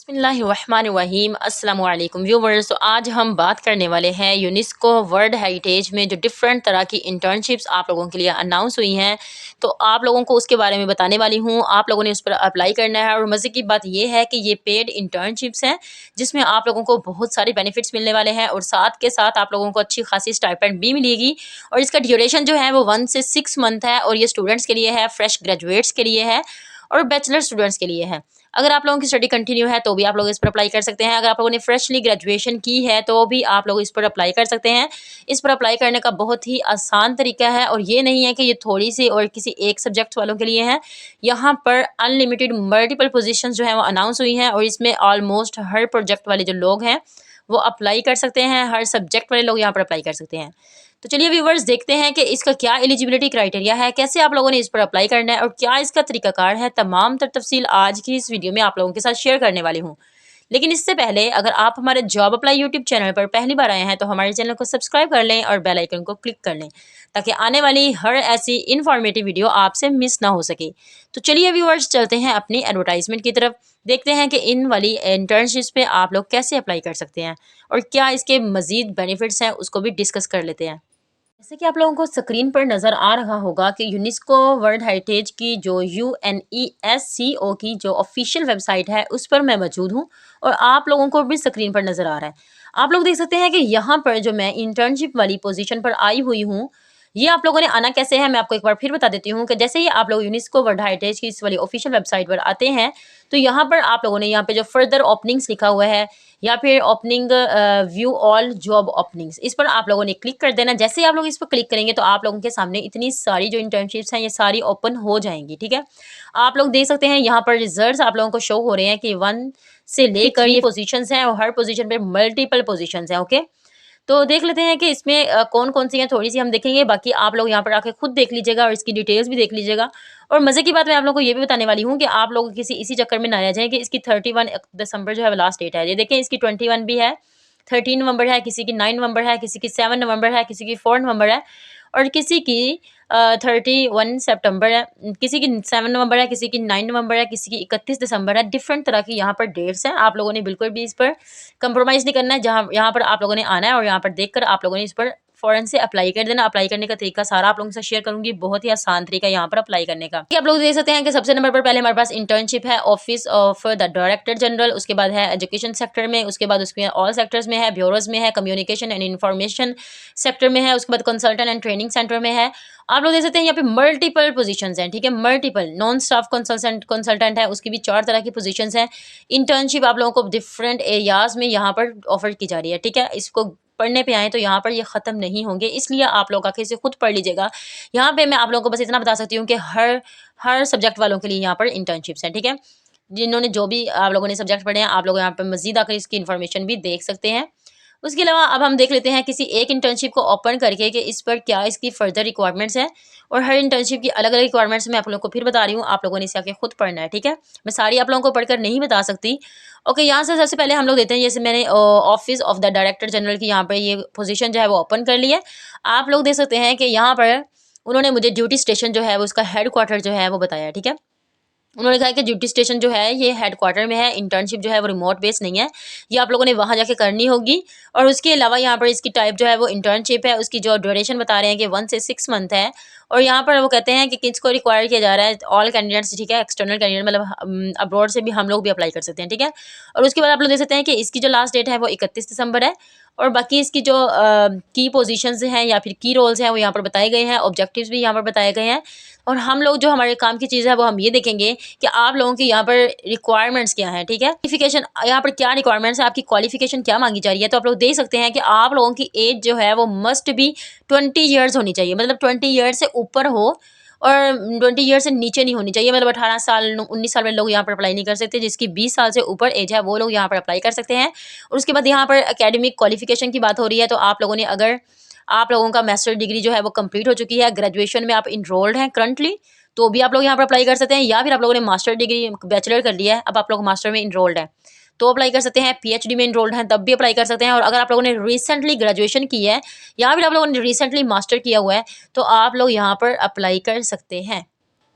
बिस्मिल्लाहिर्रहमानिर्रहीम अस्सलामु अलैकुम व्यूवर्स। तो आज हम बात करने वाले हैं यूनेस्को वर्ल्ड हेरिटेज में जो डिफरेंट तरह की इंटर्नशिप्स आप लोगों के लिए अनाउंस हुई हैं, तो आप लोगों को उसके बारे में बताने वाली हूँ। आप लोगों ने उस पर अप्लाई करना है और मज़े की बात ये है कि ये पेड इंटर्नशिप्स हैं जिसमें आप लोगों को बहुत सारे बेनिफिट्स मिलने वाले हैं और साथ के साथ आप लोगों को अच्छी खासी स्टाइपेंड भी मिलेगी। और इसका ड्यूरेशन जो है वो 1 से 6 मंथ है और ये स्टूडेंट्स के लिए है, फ्रेश ग्रेजुएट्स के लिए है और बैचलर स्टूडेंट्स के लिए है। अगर आप लोगों की स्टडी कंटिन्यू है तो भी आप लोग इस पर अप्लाई कर सकते हैं। अगर आप लोगों ने फ्रेशली ग्रेजुएशन की है तो भी आप लोग इस पर अप्लाई कर सकते हैं। इस पर अप्लाई करने का बहुत ही आसान तरीका है और ये नहीं है कि ये थोड़ी सी और किसी एक सब्जेक्ट वालों के लिए है। यहाँ पर अनलिमिटेड मल्टीपल पोजीशंस जो है वो अनाउंस हुई हैं और इसमें ऑलमोस्ट हर प्रोजेक्ट वाले जो लोग हैं वो अप्लाई कर सकते हैं। हर सब्जेक्ट वाले लोग यहाँ पर अप्लाई कर सकते हैं। तो चलिए व्यूवर्स देखते हैं कि इसका क्या एलिजिबिलिटी क्राइटेरिया है, कैसे आप लोगों ने इस पर अप्लाई करना है और क्या इसका तरीकाकार है। तमाम तफसील आज की इस वीडियो में आप लोगों के साथ शेयर करने वाली हूँ। लेकिन इससे पहले अगर आप हमारे जॉब अप्लाई यूट्यूब चैनल पर पहली बार आए हैं तो हमारे चैनल को सब्सक्राइब कर लें और बेल आइकन को क्लिक कर लें ताकि आने वाली हर ऐसी इन्फॉर्मेटिव वीडियो आपसे मिस ना हो सके। तो चलिए व्यूअर्स चलते हैं अपनी एडवर्टाइजमेंट की तरफ, देखते हैं कि इन वाली इंटर्नशिप्स पे आप लोग कैसे अप्लाई कर सकते हैं और क्या इसके मज़ीद बेनिफिट्स हैं उसको भी डिस्कस कर लेते हैं। जैसे कि आप लोगों को स्क्रीन पर नज़र आ रहा होगा कि यूनेस्को वर्ल्ड हेरिटेज की जो UNESCO की जो ऑफिशियल वेबसाइट है उस पर मैं मौजूद हूँ और आप लोगों को भी स्क्रीन पर नज़र आ रहा है। आप लोग देख सकते हैं कि यहाँ पर जो मैं इंटर्नशिप वाली पोजीशन पर आई हुई हूँ, ये आप लोगों ने आना कैसे है मैं आपको एक बार फिर बता देती हूँ कि जैसे ही आप लोग यूनेस्को वर्ल्ड हेरिटेज की इस वाली ऑफिशियल वेबसाइट पर आते हैं तो यहाँ पर आप लोगों ने यहाँ पे जो फर्दर ओपनिंग्स लिखा हुआ है या फिर opening view all job openings, इस पर आप लोगों ने क्लिक कर देना। जैसे ही आप लोग इस पर क्लिक करेंगे तो आप लोगों के सामने इतनी सारी जो इंटर्नशिप्स हैं ये सारी ओपन हो जाएंगी। ठीक है, आप लोग देख सकते हैं यहाँ पर रिजल्ट्स आप लोगों को शो हो रहे हैं कि 1 से लेकर ये पोजीशंस हैं और हर पोजीशन पे मल्टीपल पोजीशंस हैं। ओके, तो देख लेते हैं कि इसमें कौन-कौन सी हैं, थोड़ी-सी हम देखेंगे, बाकी आप लोग यहाँ पर आके खुद देख लीजिएगा और इसकी डिटेल्स भी देख लीजिएगा। और मज़े की बात मैं आप लोगों को ये भी बताने वाली हूँ कि आप लोग किसी इसी चक्कर में ना आ जाएँ कि इसकी 31 दिसंबर जो है वो लास्ट डेट है। ये देखें इसकी 21 भी है, 13 नवंबर है, किसी की 9 नवंबर है, किसी की 7 नवंबर है, किसी की 4 नवंबर है और किसी की 31 सितंबर है, किसी की 7 नवंबर है, किसी की 9 नवंबर है, किसी की 31 दिसंबर है। डिफरेंट तरह की यहाँ पर डेट्स हैं। आप लोगों ने बिल्कुल भी इस पर कंप्रोमाइज़ नहीं करना है। जहाँ यहाँ पर आप लोगों ने आना है और यहाँ पर देखकर आप लोगों ने इस पर फ़ौरन से अप्लाई कर देना। अप्लाई करने का तरीका सारा आप लोगों के साथ शेयर करूँगी। बहुत ही आसान तरीका है यहाँ पर अप्लाई करने का। आप लोग देख सकते हैं कि सबसे नंबर पर पहले हमारे पास इंटर्नशिप है office of the director general, उसके बाद है एजुकेशन सेक्टर में, उसके बाद उसमें ऑल सेक्टर्स में है, ब्यूरोज में है, कम्युनिकेशन एंड इंफॉर्मेशन सेक्टर में है, उसके बाद कंसल्टेंट एंड ट्रेनिंग सेंटर में है। आप लोग देख सकते हैं यहाँ पे मल्टीपल पोजीशंस हैं। ठीक है, मल्टीपल नॉन स्टाफ कंसल्टेंट है, उसकी भी 4 तरह की पोजीशंस हैं। इंटर्नशिप आप लोगों को डिफरेंट एरियाज में यहाँ पर ऑफर की जा रही है। ठीक है, इसको पढ़ने पे आए तो यहाँ पर ये ख़त्म नहीं होंगे, इसलिए आप लोग आके इसे खुद पढ़ लीजिएगा। यहाँ पे मैं आप लोगों को बस इतना बता सकती हूँ कि हर हर सब्जेक्ट वालों के लिए यहाँ पर इंटर्नशिप्स हैं। ठीक है, जिन्होंने जो भी आप लोगों ने सब्जेक्ट पढ़े हैं आप लोग यहाँ पर मज़ीद आकर इसकी इन्फॉर्मेशन भी देख सकते हैं। उसके अलावा अब हम देख लेते हैं किसी एक इंटर्नशिप को ओपन करके कि इस पर क्या इसकी फर्दर रिक्वायरमेंट्स हैं और हर इंटर्नशिप की अलग अलग रिक्वायरमेंट्स मैं आप लोगों को फिर बता रही हूँ। आप लोगों ने इसे आके खुद पढ़ना है। ठीक है, मैं सारी आप लोगों को पढ़कर नहीं बता सकती। ओके, यहाँ से सबसे पहले हम लोग देते हैं, जैसे मैंने office of the director general की यहाँ पर ये पोजीशन जो है वो ओपन कर ली है। आप लोग देख सकते हैं कि यहाँ पर उन्होंने मुझे ड्यूटी स्टेशन जो है वो उसका हेड क्वार्टर जो है वो बताया। ठीक है, उन्होंने कहा कि ड्यूटी स्टेशन जो है ये हेडक्वार्टर में है। इंटर्नशिप जो है वो रिमोट बेस नहीं है, ये आप लोगों ने वहाँ जाके करनी होगी। और उसके अलावा यहाँ पर इसकी टाइप जो है वो इंटर्नशिप है, उसकी जो ड्यूरेशन बता रहे हैं कि 1 से 6 मंथ है। और यहाँ पर वो कहते हैं कि किसको रिक्वायर किया जा रहा है, ऑल कैंडिडेट्स। ठीक है, एक्सटर्नल कैंडिडेट मतलब अब्रॉड से भी हम लोग भी अप्लाई कर सकते हैं। ठीक है, और उसके बाद आप लोग देख सकते हैं कि इसकी जो लास्ट डेट है वो 31 दिसंबर है। और बाकी इसकी जो की पोजीशंस हैं या फिर की रोल्स हैं वो यहाँ पर बताए गए हैं, ऑब्जेक्टिव्स भी यहाँ पर बताए गए हैं। और हम लोग जो हमारे काम की चीज़ है वो हम ये देखेंगे कि आप लोगों की यहाँ पर रिक्वायरमेंट्स क्या हैं। ठीक है, क्वालिफिकेशन यहाँ पर क्या रिक्वायरमेंट्स है, आपकी क्वालिफिकेशन क्या मांगी जा रही है। तो आप लोग देख सकते हैं कि आप लोगों की एज जो है वो मस्ट बी 20 ईयर्स होनी चाहिए, मतलब 20 ईयर्स से ऊपर हो और 20 ईयर से नीचे नहीं होनी चाहिए। मतलब 18 साल 19 साल में लोग यहाँ पर अप्लाई नहीं कर सकते। जिसकी 20 साल से ऊपर एज है वो लोग यहाँ पर अप्लाई कर सकते हैं। और उसके बाद यहाँ पर एकेडमिक क्वालिफिकेशन की बात हो रही है, तो आप लोगों ने अगर आप लोगों का मास्टर डिग्री जो है वो कंप्लीट हो चुकी है, ग्रेजुएशन में आप इनरोल्ड हैं करंटली, तो भी आप लोग यहाँ पर अप्लाई कर सकते हैं। या फिर आप लोगों ने मास्टर डिग्री बैचलर कर लिया है, अब आप लोग मास्टर में इनरोल्ड हैं तो अप्लाई कर सकते हैं। पीएचडी में इनरोल्ड हैं तब भी अप्लाई कर सकते हैं। और अगर आप लोगों ने रिसेंटली ग्रेजुएशन की है या फिर आप लोगों ने रिसेंटली मास्टर किया हुआ है तो आप लोग यहाँ पर अप्लाई कर सकते हैं।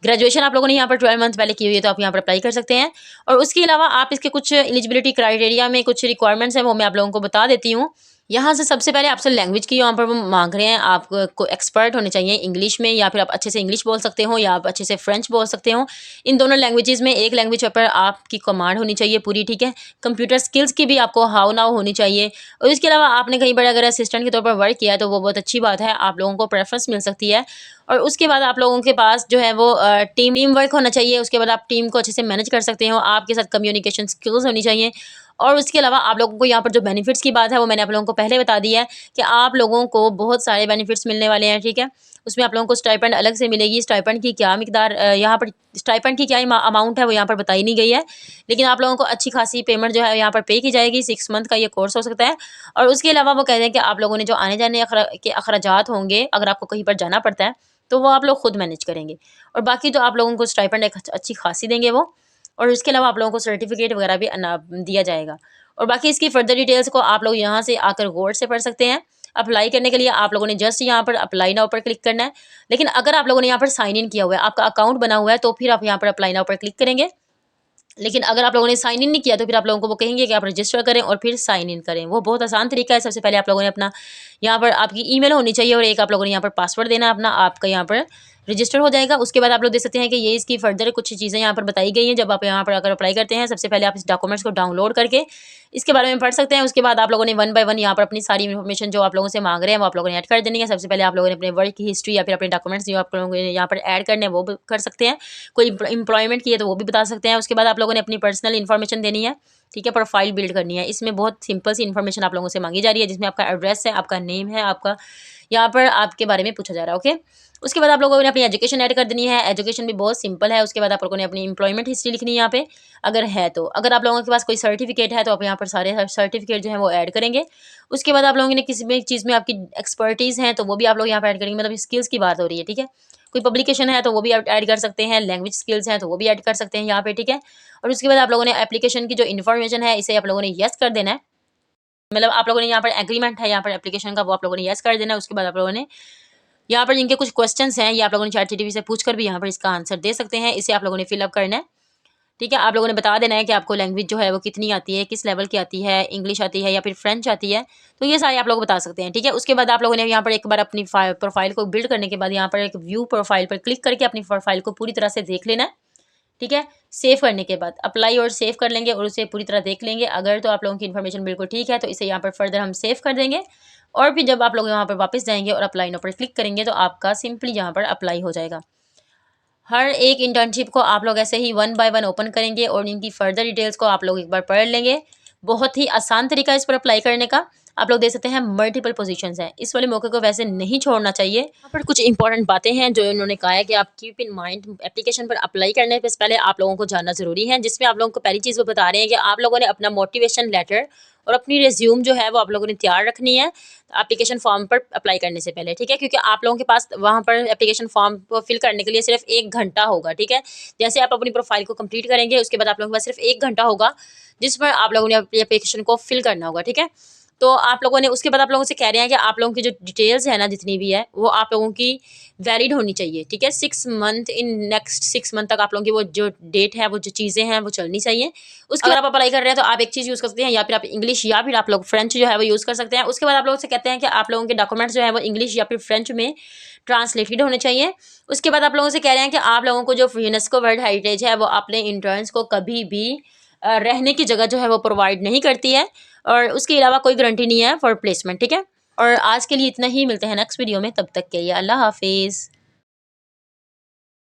ग्रेजुएशन आप लोगों ने यहाँ पर 12 मंथ पहले की हुई है तो आप यहाँ पर अप्लाई कर सकते हैं। और उसके अलावा आप इसके कुछ एलिजिबिलिटी क्राइटेरिया में कुछ रिक्वायरमेंट्स हैं वो मैं आप लोगों को बता देती हूँ। यहाँ से सबसे पहले आपसे लैंग्वेज की यहाँ पर वो मांग रहे हैं, आपको एक्सपर्ट होने चाहिए इंग्लिश में, या फिर आप अच्छे से इंग्लिश बोल सकते हो या आप अच्छे से फ्रेंच बोल सकते हो। इन दोनों लैंग्वेजेस में एक लैंग्वेज पर आपकी कमांड होनी चाहिए पूरी, ठीक है। कंप्यूटर स्किल्स की भी आपको हाउ नाउ होनी चाहिए। और इसके अलावा आपने कहीं पर अगर असिस्टेंट के तौर पर वर्क किया है तो वो बहुत अच्छी बात है, आप लोगों को प्रेफरेंस मिल सकती है। और उसके बाद आप लोगों के पास जो है वो टीम वर्क होना चाहिए। उसके बाद आप टीम को अच्छे से मैनेज कर सकते हो, आपके साथ कम्युनिकेशन स्किल्स होनी चाहिए। और उसके अलावा आप लोगों को यहाँ पर जो बेनिफिट्स की बात है वो मैंने आप लोगों को पहले बता दी है कि आप लोगों को बहुत सारे बेनिफिट्स मिलने वाले हैं, ठीक है। उसमें आप लोगों को स्टाइपेंड अलग से मिलेगी। स्टाइपेंड की क्या मिकदार यहाँ पर स्टाइपेंड की क्या अमाउंट है वो यहाँ पर बताई नहीं गई है, लेकिन आप लोगों को अच्छी खासी पेमेंट जो है यहाँ पर पे की जाएगी। 6 मंथ का ये कोर्स हो सकता है। और उसके अलावा वो कह रहे हैं कि आप लोगों ने जो आने जाने के अखराजात होंगे, अगर आपको कहीं पर जाना पड़ता है तो वो आप लोग खुद मैनेज करेंगे। और बाकी जो आप लोगों को स्टाइपेंड एक अच्छी खासी देंगे वो। और इसके अलावा आप लोगों को सर्टिफिकेट वगैरह भी दिया जाएगा। और बाकी इसकी फर्दर डिटेल्स को आप लोग यहाँ से आकर गौर से पढ़ सकते हैं। अप्लाई करने के लिए आप लोगों ने जस्ट यहाँ पर अप्लाई नाउ पर क्लिक करना है। लेकिन अगर आप लोगों ने यहाँ पर साइन इन किया हुआ है, आपका अकाउंट बना हुआ है, तो फिर आप यहाँ पर अप्लाई नाउ पर क्लिक करेंगे। लेकिन अगर आप लोगों ने साइन इन नहीं किया तो फिर आप लोगों को वो कहेंगे कि आप रजिस्टर करें और फिर साइन इन करें। वो बहुत आसान तरीका है। सबसे पहले आप लोगों ने अपना यहाँ पर आपकी ईमेल होनी चाहिए और एक आप लोगों ने यहाँ पर पासवर्ड देना अपना, आपका यहाँ पर रजिस्टर हो जाएगा। उसके बाद आप लोग देख सकते हैं कि ये इसकी फर्दर कुछ चीज़ें यहाँ पर बताई गई हैं। जब आप यहाँ पर अगर अप्लाई करते हैं, सबसे पहले आप इस डॉक्यूमेंट्स को डाउनलोड करके इसके बारे में पढ़ सकते हैं। उसके बाद आप लोगों ने 1 बाय 1 यहाँ पर अपनी सारी इन्फॉर्मेशन जो आप लोगों से मांग रहे हैं वो आप लोगों ने ऐड कर देनी है। सबसे पहले आप लोगों ने अपने वर्क की हिस्ट्री या फिर अपने डॉक्यूमेंट्स जो आप लोगों ने यहाँ पर ऐड करने हैं वो भी कर सकते हैं। कोई इंप्लॉयमेंट की है तो वो भी बता सकते हैं। उसके बाद आप लोगों ने अपनी पर्सनल इन्फॉर्मेशन देनी है, ठीक है। प्रोफाइल बिल्ड करनी है। इसमें बहुत सिंपल सी इन्फॉर्मेशन आप लोगों से मांगी जा रही है, जिसमें आपका एड्रेस है, आपका नेम है, आपका यहाँ पर आपके बारे में पूछा जा रहा है, ओके। उसके बाद आप लोगों ने अपनी एजुकेशन ऐड कर देनी है। एजुकेशन भी बहुत सिंपल है। उसके बाद आप लोगों ने अपनी एम्प्लॉयमेंट हिस्ट्री लिखनी है यहाँ पे, अगर है तो। अगर आप लोगों के पास कोई सर्टिफिकेट है तो आप यहाँ पर सारे सर्टिफिकेट जो है वो ऐड करेंगे। उसके बाद आप लोगों ने किसी भी चीज़ में आपकी एक्सपर्टीज़ है तो वो भी आप लोग यहाँ पर ऐड करेंगे। मतलब स्किल्स की बात हो रही है, ठीक है। कोई पब्लिकेशन है तो वो भी आप ऐड कर सकते हैं। लैंग्वेज स्किल्स हैं तो वो भी ऐड कर सकते हैं यहाँ पे, ठीक है। और उसके बाद आप लोगों ने एप्लीकेशन की जो इन्फॉर्मेशन है इसे आप लोगों ने यस कर देना है। मतलब आप लोगों ने यहाँ पर एग्रीमेंट है यहाँ पर एप्लीकेशन का, वो आप लोगों ने यस कर देना है। उसके बाद आप लोगों ने यहाँ पर जिनके कुछ क्वेश्चंस हैं ये आप लोगों ने ChatGPT से पूछकर भी यहाँ पर इसका आंसर दे सकते हैं। इसे आप लोगों ने फिलअप करना है, ठीक है। आप लोगों ने बता देना है कि आपको लैंग्वेज जो है वो कितनी आती है, किस लेवल की आती है, इंग्लिश आती है या फिर फ्रेंच आती है। तो ये सारे आप लोग बता सकते हैं, ठीक है। उसके बाद आप लोगों ने यहाँ पर एक बार अपनी प्रोफाइल को बिल्ड करने के बाद यहाँ पर एक व्यू प्रोफाइल पर क्लिक करके अपनी प्रोफाइल को पूरी तरह से देख लेना है, ठीक है। सेव करने के बाद अप्लाई और सेव कर लेंगे और उसे पूरी तरह देख लेंगे। अगर तो आप लोगों की इन्फॉर्मेशन बिल्कुल ठीक है तो इसे यहाँ पर फर्दर हम सेव कर देंगे। और फिर जब आप लोग यहाँ पर वापस जाएंगे और अप्लाई नो पर क्लिक करेंगे तो आपका सिंपली यहाँ पर अप्लाई हो जाएगा। हर एक इंटर्नशिप को आप लोग ऐसे ही 1 बाय 1 ओपन करेंगे और इनकी फर्दर डिटेल्स को आप लोग एक बार पढ़ लेंगे। बहुत ही आसान तरीका है इस पर अप्लाई करने का। आप लोग देख सकते हैं मल्टीपल पोजीशंस हैं। इस वाले मौके को वैसे नहीं छोड़ना चाहिए। यहाँ पर कुछ इंपॉर्टेंट बातें हैं जो इन्होंने कहा है कि आप कीप इन माइंड, एप्लीकेशन पर अप्लाई करने से पहले आप लोगों को जानना ज़रूरी है। जिसमें आप लोगों को पहली चीज़ वो बता रहे हैं कि आप लोगों ने अपना मोटिवेशन लेटर और अपनी रिज्यूम जो है वो आप लोगों ने तैयार रखनी है एप्लीकेशन फॉर्म पर अप्लाई करने से पहले, ठीक है। क्योंकि आप लोगों के पास वहाँ पर एप्लीकेशन फॉर्म को फिल करने के लिए सिर्फ 1 घंटा होगा, ठीक है। जैसे आप अपनी प्रोफाइल को कंप्लीट करेंगे उसके बाद आप लोगों के पास सिर्फ 1 घंटा होगा जिस पर आप लोगों ने अपनी एप्लीकेशन को फिल करना होगा, ठीक है। तो आप लोगों ने उसके बाद आप लोगों से कह रहे हैं कि आप लोगों की जो डिटेल्स है ना जितनी भी है वो आप लोगों की वैलिड होनी चाहिए, ठीक है। 6 मंथ, इन नेक्स्ट 6 मंथ तक आप लोगों की वो जो डेट है, वो जो चीज़ें हैं वो चलनी चाहिए। उसके बाद आप अप्लाई कर रहे हैं तो आप एक चीज़ यूज़ कर सकते हैं, या फिर आप इंग्लिश या फिर आप लोग फ्रेंच जो है वो यूज़ कर सकते हैं। उसके बाद आप लोगों से कहते हैं कि आप लोगों के डॉक्यूमेंट्स जो है वो इंग्लिश या फिर फ्रेंच में ट्रांसलेटेड होने चाहिए। उसके बाद आप लोगों से कह रहे हैं कि आप लोगों को जो यूनेस्को वर्ल्ड हेरिटेज है वो अपने इंटर्न्स को कभी भी रहने की जगह जो है वो प्रोवाइड नहीं करती है। और उसके अलावा कोई गारंटी नहीं है फॉर प्लेसमेंट, ठीक है। और आज के लिए इतना ही, मिलते हैं नेक्स्ट वीडियो में, तब तक के लिए अल्लाह हाफिज़।